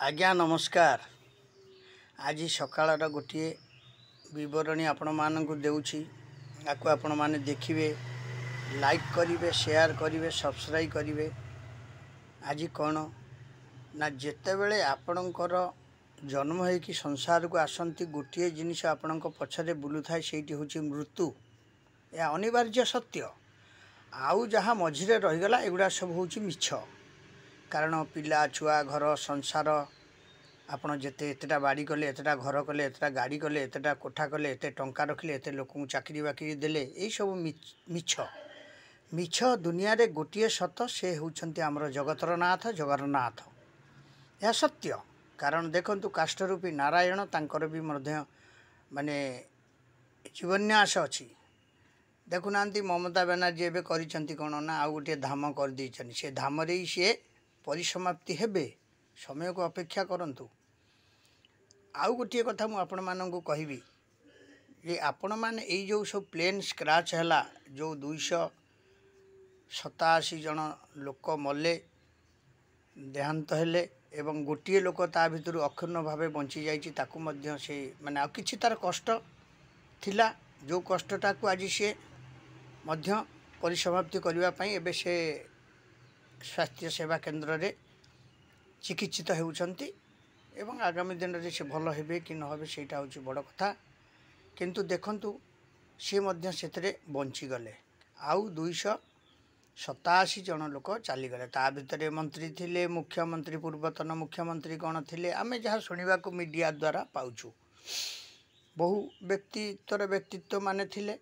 आज्ञा नमस्कार। आज सकाळर गोटे बरणी आपण मानक देउछि याकू आपण माने देखिए, लाइक करिवे, शेयर करिवे, सब्सक्राइब करिवे। आज कौन ना जिते बेले आपणकर जन्म हो कि संसार को आसती गोटे जिनिस आपण पछरे बुलू थाए सेठी होछि मृत्यु। या अनिवार्य सत्य। आउ जहाँ मझिरे रहीगला एगुड़ा सब होछि मिछ। कारण पिला छुआ घर संसार आपण जिते एतटा बाड़ी कले, एतटा घर कले, एतटा गाड़ी कले, एतटा कोठा कले, एत टंका रखिले, एत लोक चाकरी बाकरी देले, यही सब मिछ। मिछ दुनिया रे गोटे सत, से होउछंती हमर जगतर नाथ जगन्नाथ। यह सत्य। कारण देखंतु काष्ठरूपी नारायण तांकर भी मध्य माने जीवन्यास अछि। देखुना ममता बनर्जी एवं करिसेंती कोन ना आ गोटे धाम कर दैछन। से धाम रे ही से परिसमाप्ति हेबे। समय को अपेक्षा करंतु। आउ गोटे कथा मु आपण माननकु कहिबी जे आपण माने एई जो सब प्लेन स्क्रैच हला, जो 287 जन लोक मले देहांत हेले एवं गोटे लोक ता भितर अक्षुण्ण भावे बंची जाइछि। ताकू मध्य से माने आ किछि तार कष्ट थिला, जो कष्टटा को आज से मध्य परिसमाप्ति करबा पई एबे से स्वास्थ्य सेवा केंद्र रे चिकित्सित होउछंती एवं आगामी दिन रे से भल हेबे कि न हेबे सेटा होछि बड़ कथा। किंतु देखंतु से मध्य सेतरे बंची गले। आउ 287 जन लोक चली गले। ता भितरे मंत्री थिले, मुख्यमंत्री, पूर्वतन मुख्यमंत्री कौन थिले, आमे जहाँ सुनिबा को मीडिया द्वारा पाउछु। बहु व्यक्तित्व माने थिले।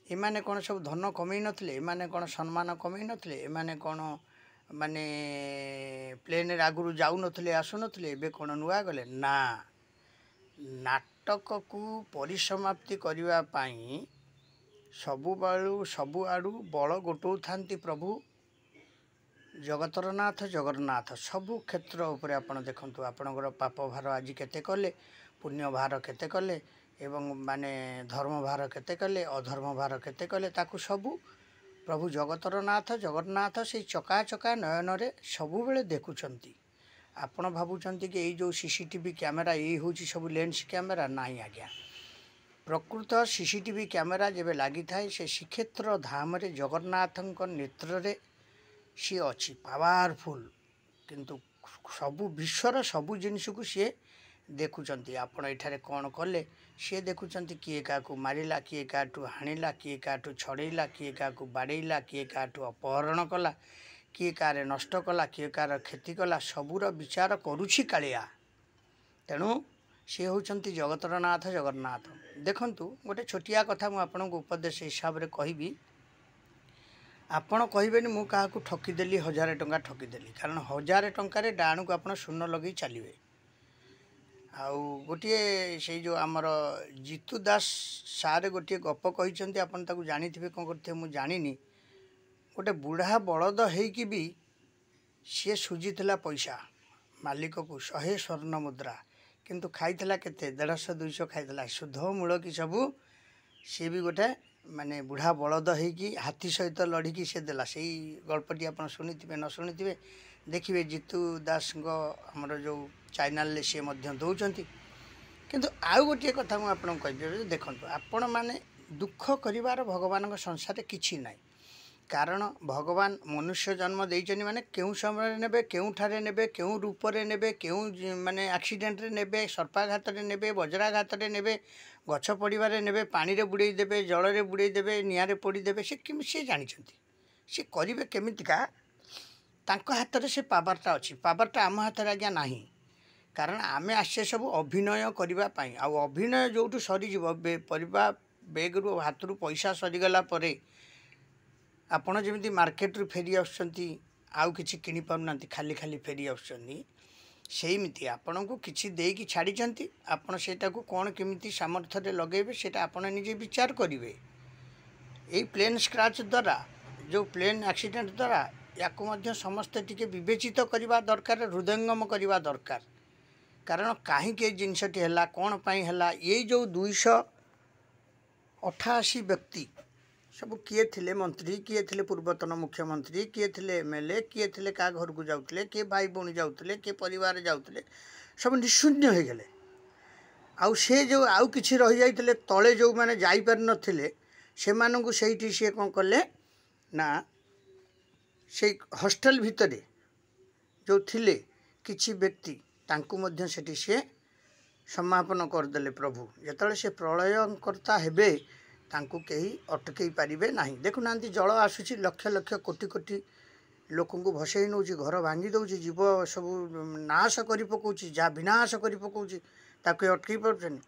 एमाने कौन सब धन कमई नथिले, एमाने कौन सम्मान कमई नथिले, एमाने कौन माने प्लेन आगुरु जाऊ नथिले, आसु नथिले, एबे कौन नुआ गले ना। नाटक को परिसमाप्ति करबा पई सबु आड़ू बल गोटौ थांती प्रभु जगतर नाथ जगन्नाथ। सबु क्षेत्र उपरे आपण देखंतु आपणकर पाप भार आज केते कले, पुण्य भार केते कले एवं माने धर्म भार केते कले, अधर्म भार केते कले, ताकू सबु प्रभु जगतर नाथ जगन्नाथ से चका चका नयन रे सबु बेले देखुछंती। आपण भाबुछंती कि एई जो सीसीटीवी कैमेरा ये होची सब लेंस कैमेरा नाही आज्ञा। प्रकृत सीसीटीवी कैमेरा जेबे लागि थाए से श्रीक्षेत्र धाम रे जगन्नाथଙ୍କ नेत्र रे सी अच्छी पावरफुल। किंतु सबु विश्वर सबु जिनिस को सी देखुचंती। आपण एठारे कौन कले सी देखुचंती। किए काकू मारिला, किए काटू हाणिला, किए काटू छड़ेला, किए काकू बाड़ेला, किए काटू अपहरण कला, किए कारे नष्ट कला, किए कार क्षति कला, सबुर विचार करुछि कालिया। तेणु सी होउछंती जगतर नाथ जगन्नाथ। देखंतु गोटे छोटिया कथा मु आपनक उपदेश हिसाब रे कहिबी। आपण कहबेनी मु काहाकू ठकीदेली 1000 टंका ठकीदेली। कारण 1000 टंका रे डाणू को आपण शून्य लगे चलिए। आउ गोटे से जो आमर जीतू दास सारे गोटे गप कही आपन ताकू जानिथिबे कोन करथे मु जानिनी। गोटे बुढ़ा बलद हेकि भी सी सुझीला पैसा मालिक को 100 स्वर्ण मुद्रा, किंतु खाइला केते 150 200 खाइला शुद्ध मूल कि सबू। सी भी गोटे माने बुढ़ा बलद हेकि हाथी सहित लड़िकी से देला। से गल्पटी आप शुणिथिबे न शुणिथिबे देखिए। जीतू दास आमर जो चैनल सी दौरान। किंतु आउ गोटे कथा मुझे कहि देखो, आपण मैंने दुख करिवार भगवान संसार किछि नाई। कारण भगवान मनुष्य जन्म देइछनि माने केउ समय नेबे, केउठारे नेबे, केउ रूप रे नेबे, केउ माने एक्सीडेंट रे नेबे, सर्पाघात रे नेबे, वज्राघात रे नेबे, गछ पड़िबारे नेबे, पानी रे बुड़ेई देबे, जल रे बुड़ेई देबे, निया रे पोड़ी देबे। से किम से जानिछंती से करिवे केमितिका तांको हाथ रे से पावरटा अछि। पावरटा आम हाथ रे आज्ञा नाही। कारण आमे आसे सब अभिनय करिबा पई। आ अभिनय जोटू सरी जीव परिबा बेग रु हाथ रु पैसा सरीगला परे आपण जमी मार्केट रू फेरी आसुचंती, आउ किछि किनि पाउनांती, खाली खाली फेरी आसुचंती। सेमिति आपण को किछि देकी छाड़ीचंती। आपण सेटा को कोन केमिति सामर्थ्य रे लगेबे सेटा आपण निजे विचार करिवे। एई प्लेन स्क्रैच द्वारा, जो प्लेन एक्सीडेंट द्वारा याको मध्य समस्त टिके विवेचित करबा दरकार, हृदयंगम करबा दरकार। कारण काहे के जिनसटी हला, कोन पई हला, ये जो 288 व्यक्ति सब किए थिले मंत्री किए थिले पूर्वतन मुख्यमंत्री किए थिले एमएलए किए थिले का घर को जाउतले किए भाई भौणी जाउतले किए परिवार जाउतले सब निशून्य हो गले आउ से जो आउ किछि रहि जाइतले तळे जो माने जाई पार नथिले से मानकु सेठी से कोन कले ना से हॉस्टल भितरे जो थिले किछि व्यक्ति तांकु मध्य सेठी से समापन करदेले प्रभु जेतले से प्रलयकर्ता हेबे तांकु केही अटकई पारिबे नाही देखुना जल आसुची लक्ष लक्ष कोटि कोटि लोक को भसई नौ घर भांगी दौची जीव सब नाश कर पकाउची जहाँ विनाश कर पकाउची ताके अटकई पार्छन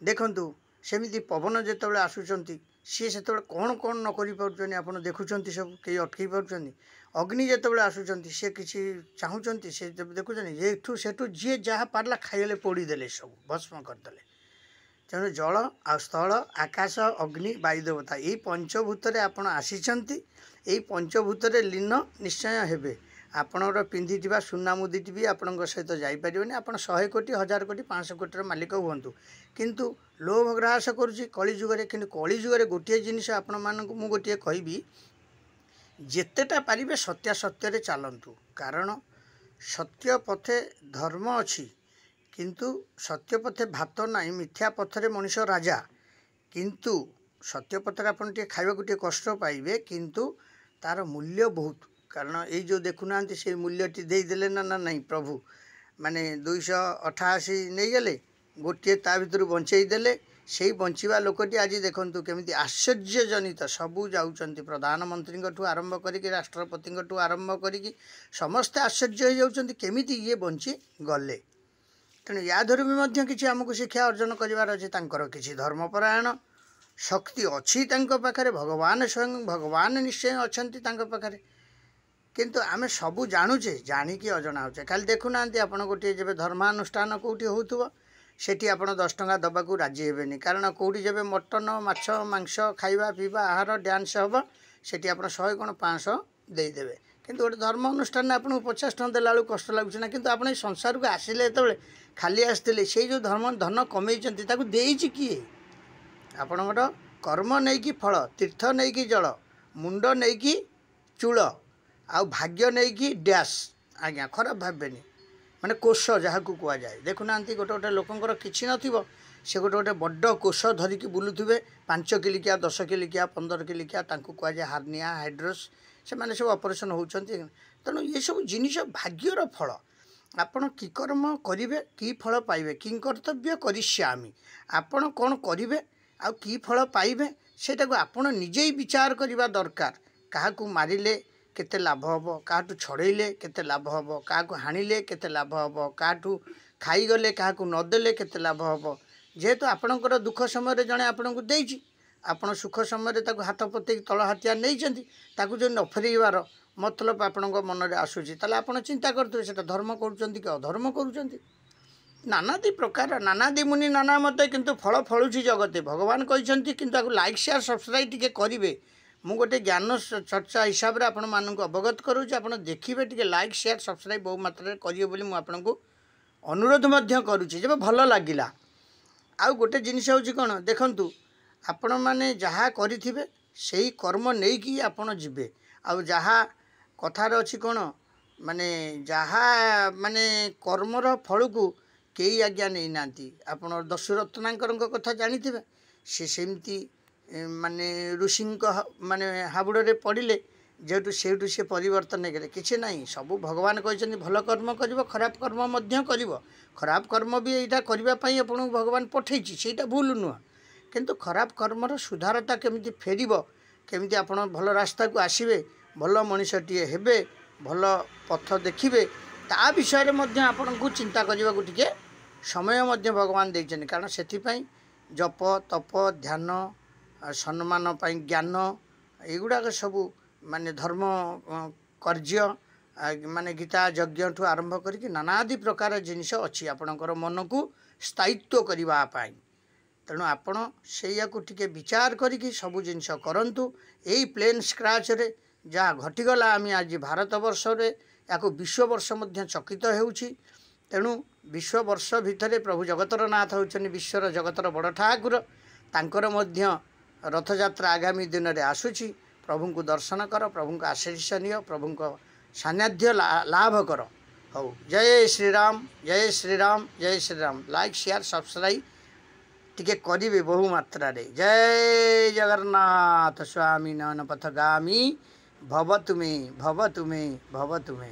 देखंतु सेमिति पवन जेतबेले आसुचंती सी से कौन कौन न करि पार्छन आपण देखुचंती सब केही अटकई पार्छन अग्नि जेतबेले आसुचंती से किछि चाहुचंती से देखुचन एठू सेठू जी जहाँ पारला खाइले पोड़ी देले सब भस्म करदेले तेणु जल आ स्थल आकाश अग्नि वायुदेवता यही पंचभूत आपण आसीचंती यही पंचभूत लीन निश्चय हेबे आपणर पिंधि सुना मुदीटी भी आपण सहित जापरेनि आप 100 कोटी 1000 कोटी 500 कोटी मालिक हूँ किंतु लोभ ग्रास करुच्ची कलिजुगे कि कलिजुगे गोटे जिनिस आपण मानक मु गोटे कहबी जेतेटा पारिबे सत्यासत्य चलतु कारण सत्य पथे धर्म अच्छी किंतु सत्य पथे भात नहीं मिथ्या पथरे मनीष राजा किंतु सत्य पथरे आपन टे खाइबा गोटे कष्ट पाइबे किंतु तार मूल्य बहुत कारण ये जो देखुना से मूल्यटी देदेले ना नहीं प्रभु माने 288 नहीं गले गोटे ता भीतर बंचेदेले से बंचवा लोकटी आज देखंतु केमिति आश्चर्यजनित सबू जाउचंती प्रधानमंत्री ठू आरंभ करिक राष्ट्रपति ठू आरंभ करिक समस्ते आश्चर्य हो जाउचंती केमिति ये बंची गले तेणु या धर भी किसी आमको शिक्षा अर्जन करार अच्छे किसी धर्मपरायण शक्ति अच्छी पाखे भगवान स्वयं भगवान निश्चय अच्छा पाखे किंतु आमे सबू जानुचे जाणिकी अजना होचे खाली देखुना आपण गोटे जब धर्मानुष्ठान कौटी होउथबो सेठी आपण 10 टंका दबाकू राजी हेबेनी कारण कौटी जब मटन माछ मांस खाइबा पीवा आहार डांस हम सेठी आपण 100 कोण 500 देदेवे किंतु गोटे धर्म अनुष्ठान आपको 50 टंका देला कष्ट लगुच ना किंतु आपण संसार को आसिले जेतबेले खाली आसते से जो धर्म धन कमे देइछि किए आपणकर कर्म नहीं कि फल तीर्थ नहीं कि जल मुंड नहीं कि चूल आ भाग्य नहीं कि डैश आज्ञा खराब भावेनि माने कोष जहाँ को कह जाए देखुना गोटे गोटे लोकंर किसी नथिबो से गोटे गोटे बड़ कोष धरिकी बुलुथिबे 5 किलिकिया 10 किलिकिया 15 किलिकिया तांको कह जाए हार्निया हाइड्रोस से माने सब ऑपरेशन होउचंती तेणु ये सब जिनिस भाग्यर फल आपण कि कर्म करिवे कि फल पाइबे कि कर्तव्य करिष्यामि आपण कौन करिवे आ कि फल पाइबे सेटा को आपण निजे ही विचार करबा दरकार काहाकू मारिले केते लाभ हबो काहाटू छड़ेले केते लाभ हबो काहाकू हाणिले केते लाभ हबो काहाटू खाईगले काहाकू नदेले केते लाभ हबो जेहेतु आपणकर दुख समय जड़े आपको देइछि आपण सुख समय ताकू हाथ पते तल हाथिया नहीं ताकू जो नफेरबार मतलब आपण मन में आसूसी ताले आपण चिंता करते से धर्म करुँच कि अधर्म करुँच नानादी प्रकार नानादी मुनि नाना मत किंतु फल फलुची जगते भगवान कहते किंतु लाइक शेयर सब्सक्राइब टी करेंगे मु गोटे ज्ञान चर्चा हिसाब से आपण मानक अवगत करुँच आप देखिए टी लाइक शेयर सब्सक्राइब बहु मात्रा करेंगे बोली मुझे अनुरोध करुँची जब भल लगिला आउ गोटे जिनिस हूँ कौन देखु आपण मैंने जहाँ करेंगे से कर्म नहीं कि आपण जीवे आउ जहाँ कथार अच्छी कौन माने जहाँ माने कर्मर फल को कई आज्ञा नहीं नांती आपण दस्युरत्नाकर कथा जानी थे से सेमती माने ऋषि माने हाबुड़े पड़े जेटू सेठू से परिवर्तन नहीं गले किसी ना सबू भगवान कहते भल कर्म कर खराब कर्म कर खराब कर्म भी यहाँ करने आपको भगवान पठे से भूल नुह किंतु खराब कर्मर सुधारता केमिति फेर केमिति आपण भल रास्ता को आसबे भल मनीषटीए हेबे भल पथ देखिए ता विषय में आपण को चिंता करने को टिके समय भगवान देते कारण से जप तप ध्यान सम्मान ज्ञान युगुड़ाक सबू माने धर्म कार्य माने गीता यज्ञ ठू आरंभ करके नानादि प्रकार जिनिस अच्छी आपणकर मन को स्थायित्व करने तेणु आपण से टिके विचार करी सबू जिनिस करंतु यही प्लेन स्क्राच रे जहाँ घटीगला आम आज भारत वर्ष रे या विश्व वर्ष चकित होउछि तेणु विश्व वर्ष भितर प्रभु जगतर नाथ होउछन विश्वर जगतर बड़ ठाकुर तांकर मध्य रथयात्रा आगामी दिन में आसूची प्रभु को दर्शन कर प्रभु को आशीष नियो प्रभु को सान्निध्य लाभ कर हो जय श्रीराम जय श्रीराम जय श्रीराम लाइक शेयर सब्सक्राइब टिके करिवे बहु मात्रा रे जय जगन्नाथ स्वामी नयन पथगामी भव तुमे भव तुमे भव तुमे।